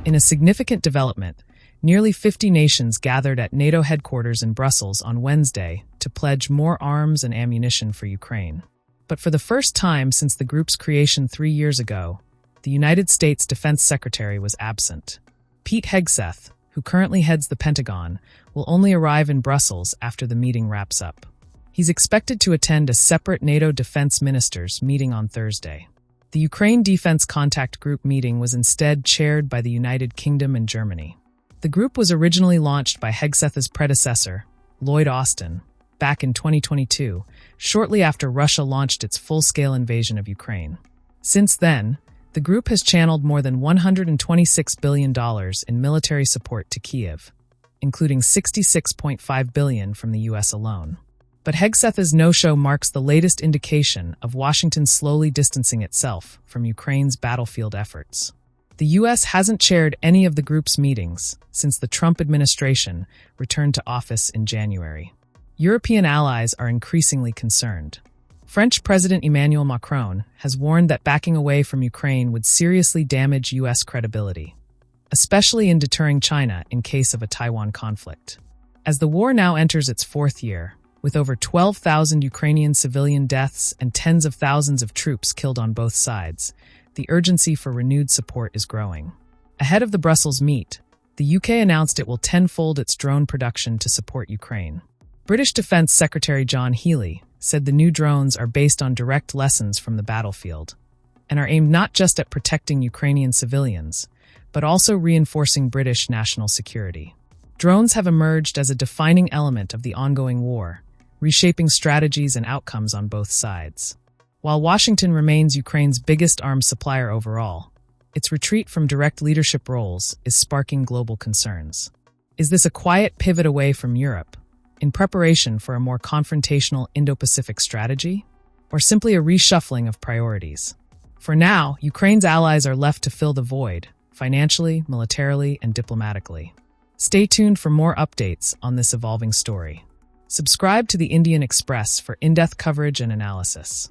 In a significant development, nearly 50 nations gathered at NATO headquarters in Brussels on Wednesday to pledge more arms and ammunition for Ukraine. But for the first time since the group's creation 3 years ago, the United States Defense Secretary was absent. Pete Hegseth, who currently heads the Pentagon, will only arrive in Brussels after the meeting wraps up. He's expected to attend a separate NATO defense ministers meeting on Thursday. The Ukraine Defense Contact Group meeting was instead chaired by the United Kingdom and Germany. The group was originally launched by Hegseth's predecessor, Lloyd Austin, back in 2022, shortly after Russia launched its full-scale invasion of Ukraine. Since then, the group has channeled more than $126 billion in military support to Kyiv, including $66.5 billion from the U.S. alone. But Hegseth's no-show marks the latest indication of Washington slowly distancing itself from Ukraine's battlefield efforts. The U.S. hasn't chaired any of the group's meetings since the Trump administration returned to office in January. European allies are increasingly concerned. French President Emmanuel Macron has warned that backing away from Ukraine would seriously damage U.S. credibility, especially in deterring China in case of a Taiwan conflict. As the war now enters its fourth year, with over 12,000 Ukrainian civilian deaths and tens of thousands of troops killed on both sides, the urgency for renewed support is growing. Ahead of the Brussels meet, the UK announced it will tenfold its drone production to support Ukraine. British Defence Secretary John Healey said the new drones are based on direct lessons from the battlefield and are aimed not just at protecting Ukrainian civilians, but also reinforcing British national security. Drones have emerged as a defining element of the ongoing war, reshaping strategies and outcomes on both sides. While Washington remains Ukraine's biggest arms supplier overall, its retreat from direct leadership roles is sparking global concerns. Is this a quiet pivot away from Europe, in preparation for a more confrontational Indo-Pacific strategy, or simply a reshuffling of priorities? For now, Ukraine's allies are left to fill the void, financially, militarily, and diplomatically. Stay tuned for more updates on this evolving story. Subscribe to the Indian Express for in-depth coverage and analysis.